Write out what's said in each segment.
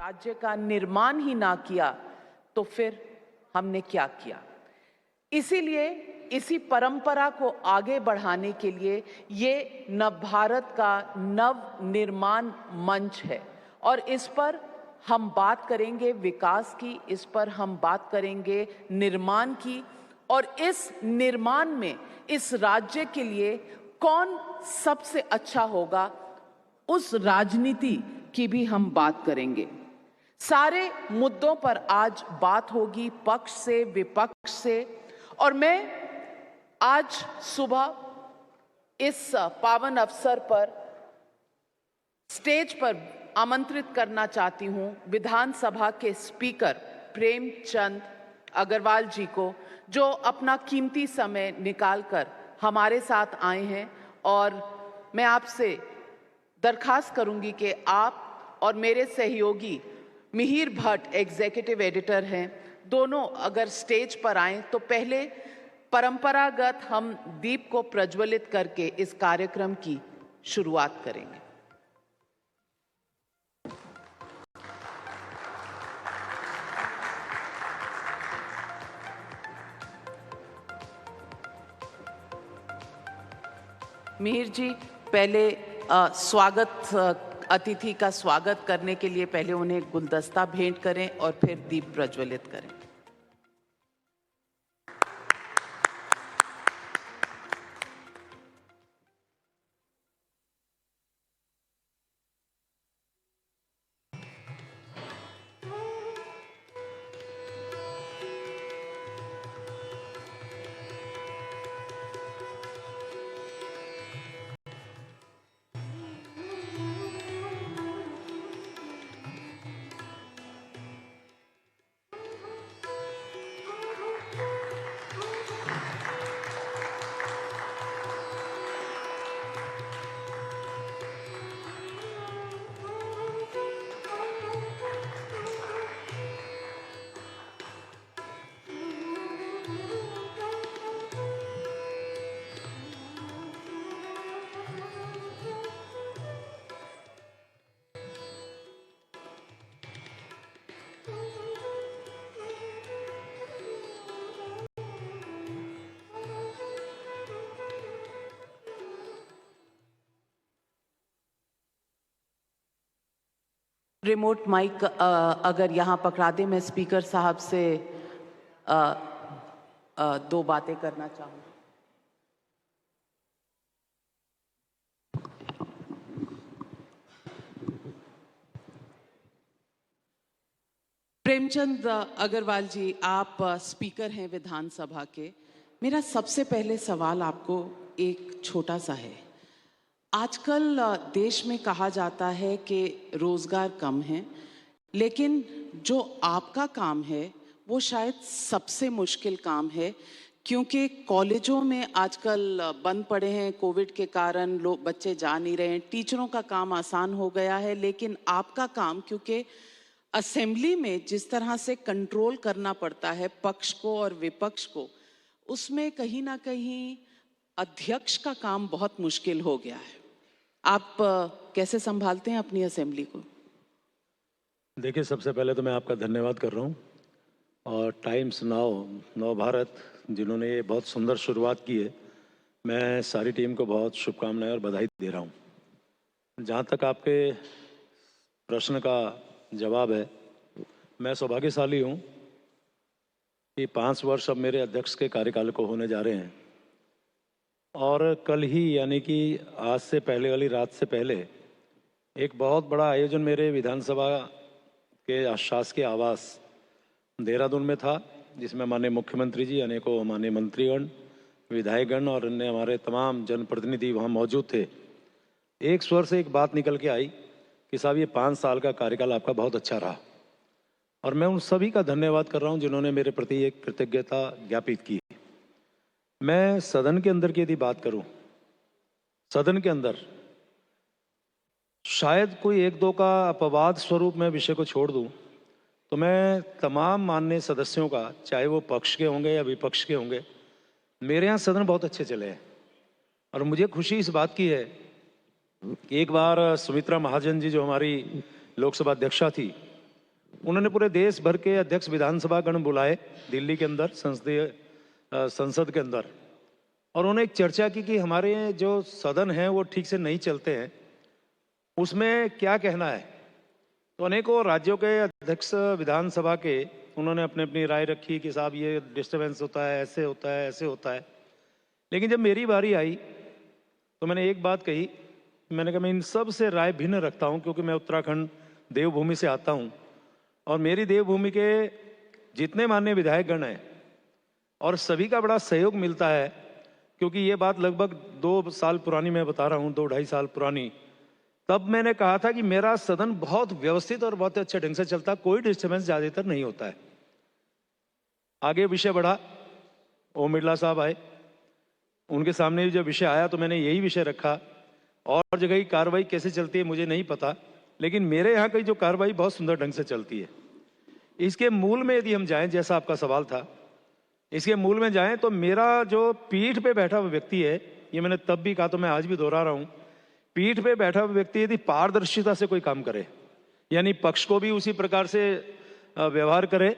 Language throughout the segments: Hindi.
राज्य का निर्माण ही ना किया तो फिर हमने क्या किया। इसीलिए इसी परंपरा को आगे बढ़ाने के लिए ये नव भारत का नव निर्माण मंच है और इस पर हम बात करेंगे विकास की, इस पर हम बात करेंगे निर्माण की और इस निर्माण में इस राज्य के लिए कौन सबसे अच्छा होगा उस राजनीति की भी हम बात करेंगे। सारे मुद्दों पर आज बात होगी, पक्ष से विपक्ष से। और मैं आज सुबह इस पावन अवसर पर स्टेज पर आमंत्रित करना चाहती हूं विधानसभा के स्पीकर प्रेमचंद अग्रवाल जी को, जो अपना कीमती समय निकालकर हमारे साथ आए हैं। और मैं आपसे दरखास्त करूंगी कि आप और मेरे सहयोगी मिहिर भट्ट एग्जीक्यूटिव एडिटर हैं, दोनों अगर स्टेज पर आएं तो पहले परंपरागत हम दीप को प्रज्वलित करके इस कार्यक्रम की शुरुआत करेंगे। मिहिर जी, पहले अतिथि का स्वागत करने के लिए पहले उन्हें गुलदस्ता भेंट करें और फिर दीप प्रज्वलित करें। रिमोट माइक अगर यहाँ पकड़ा दे, मैं स्पीकर साहब से दो बातें करना चाहूँगी। प्रेमचंद अग्रवाल जी, आप स्पीकर हैं विधानसभा के। मेरा सबसे पहले सवाल आपको एक छोटा सा है। आजकल देश में कहा जाता है कि रोजगार कम है, लेकिन जो आपका काम है वो शायद सबसे मुश्किल काम है, क्योंकि कॉलेजों में आजकल बंद पड़े हैं कोविड के कारण, लोग बच्चे जा नहीं रहे हैं। टीचरों का काम आसान हो गया है, लेकिन आपका काम, क्योंकि असेंबली में जिस तरह से कंट्रोल करना पड़ता है पक्ष को और विपक्ष को, उसमें कहीं ना कहीं अध्यक्ष का काम बहुत मुश्किल हो गया है। आप कैसे संभालते हैं अपनी असेंबली को? देखिए, सबसे पहले तो मैं आपका धन्यवाद कर रहा हूँ और टाइम्स नाउ, नव भारत, जिन्होंने ये बहुत सुंदर शुरुआत की है, मैं सारी टीम को बहुत शुभकामनाएं और बधाई दे रहा हूँ। जहाँ तक आपके प्रश्न का जवाब है, मैं सौभाग्यशाली हूँ कि 5 वर्ष अब मेरे अध्यक्ष के कार्यकाल को होने जा रहे हैं और कल ही यानी कि आज से पहले वाली रात से पहले एक बहुत बड़ा आयोजन मेरे विधानसभा के शासकीय आवास देहरादून में था, जिसमें माननीय मुख्यमंत्री जी, अनेकों माननीय मंत्रीगण, विधायकगण और अन्य हमारे तमाम जनप्रतिनिधि वहाँ मौजूद थे। एक स्वर से एक बात निकल के आई कि साहब, ये 5 साल का कार्यकाल आपका बहुत अच्छा रहा। और मैं उन सभी का धन्यवाद कर रहा हूँ जिन्होंने मेरे प्रति एक कृतज्ञता ज्ञापित की। मैं सदन के अंदर की यदि बात करूं, सदन के अंदर शायद कोई एक दो का अपवाद स्वरूप मैं विषय को छोड़ दूं, तो मैं तमाम माननीय सदस्यों का, चाहे वो पक्ष के होंगे या विपक्ष के होंगे, मेरे यहाँ सदन बहुत अच्छे चले हैं। और मुझे खुशी इस बात की है कि एक बार सुमित्रा महाजन जी, जो हमारी लोकसभा अध्यक्षा थी, उन्होंने पूरे देश भर के अध्यक्ष विधानसभा गण बुलाए दिल्ली के अंदर संसद के अंदर, और उन्होंने एक चर्चा की कि हमारे जो सदन हैं वो ठीक से नहीं चलते हैं, उसमें क्या कहना है। तो अनेकों राज्यों के अध्यक्ष विधानसभा के उन्होंने अपनी अपनी राय रखी कि साहब ये डिस्टर्बेंस होता है, ऐसे होता है, ऐसे होता है। लेकिन जब मेरी बारी आई तो मैंने एक बात कही, मैंने कहा मैं इन सब से राय भिन्न रखता हूं, क्योंकि मैं उत्तराखंड देवभूमि से आता हूं और मेरी देवभूमि के जितने माननीय विधायकगण हैं और सभी का बड़ा सहयोग मिलता है, क्योंकि ये बात लगभग 2 साल पुरानी मैं बता रहा हूँ, 2-2.5 साल पुरानी। तब मैंने कहा था कि मेरा सदन बहुत व्यवस्थित और बहुत अच्छे ढंग से चलता, कोई डिस्टर्बेंस ज्यादातर नहीं होता है। आगे विषय बढ़ा, ओम बिरला साहब आए, उनके सामने जब विषय आया तो मैंने यही विषय रखा। और जगह की कार्रवाई कैसे चलती है मुझे नहीं पता, लेकिन मेरे यहाँ की जो कार्रवाई बहुत सुंदर ढंग से चलती है। इसके मूल में यदि हम जाएं, जैसा आपका सवाल था, इसके मूल में जाएं तो मेरा जो पीठ पे बैठा हुआ व्यक्ति है, ये मैंने तब भी कहा तो मैं आज भी दोहरा रहा हूं, पीठ पे बैठा हुआ व्यक्ति यदि पारदर्शिता से कोई काम करे, यानी पक्ष को भी उसी प्रकार से व्यवहार करे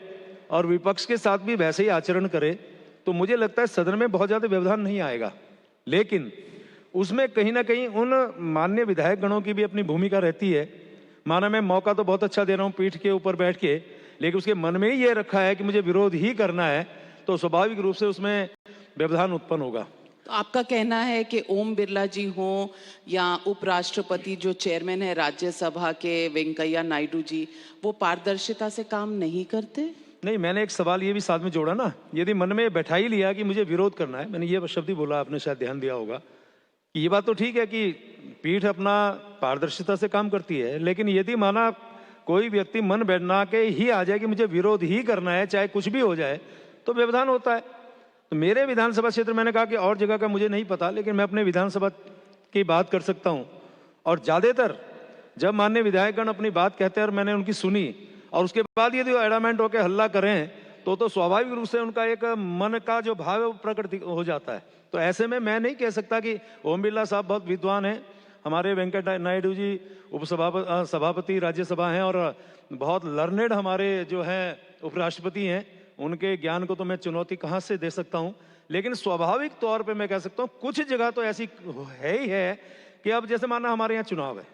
और विपक्ष के साथ भी वैसे ही आचरण करे, तो मुझे लगता है सदन में बहुत ज्यादा व्यवधान नहीं आएगा। लेकिन उसमें कहीं ना कहीं उन माननीय विधायक गणों की भी अपनी भूमिका रहती है। माना मैं मौका तो बहुत अच्छा दे रहा हूं पीठ के ऊपर बैठ के, लेकिन उसके मन में ही ये रखा है कि मुझे विरोध ही करना है, तो स्वाभाविक रूप से उसमें व्यवधान उत्पन्न होगा। तो आपका कहना है कि ओम बिरला जी हों या उपराष्ट्रपति जो चेयरमैन है राज्यसभा के वेंकैया नायडू जी, वो पारदर्शिता से काम नहीं करते? नहीं, मैंने एक सवाल ये भी साथ में जोड़ा ना, यदि मन में बैठा ही लिया कि मुझे विरोध करना है, मैंने ये शब्द ही बोला, आपने शायद ध्यान दिया होगा कि ये बात तो ठीक है कि पीठ अपना पारदर्शिता से काम करती है, लेकिन यदि माना कोई व्यक्ति मन बैठना के ही आ जाए कि मुझे विरोध ही करना है चाहे कुछ भी हो जाए, तो व्यवधान होता है। तो मेरे विधानसभा क्षेत्र, मैंने कहा कि और जगह का मुझे नहीं पता, लेकिन मैं अपने विधानसभा की बात कर सकता हूं। और ज्यादातर जब माननीय विधायकगण अपनी बात कहते हैं और मैंने उनकी सुनी और उसके बाद यदि एडमेंट होकर हल्ला करें तो स्वाभाविक रूप से उनका एक मन का जो भाव है वो प्रकट हो जाता है। तो ऐसे में मैं नहीं कह सकता कि ओम बिरला साहब बहुत विद्वान हैं, हमारे वेंकैया नायडू जी सभापति राज्यसभा हैं और बहुत लर्नेड हमारे जो हैं उपराष्ट्रपति हैं, उनके ज्ञान को तो मैं चुनौती कहाँ से दे सकता हूँ। लेकिन स्वाभाविक तौर पे मैं कह सकता हूँ कुछ जगह तो ऐसी है ही है कि अब जैसे माना हमारे यहाँ चुनाव है,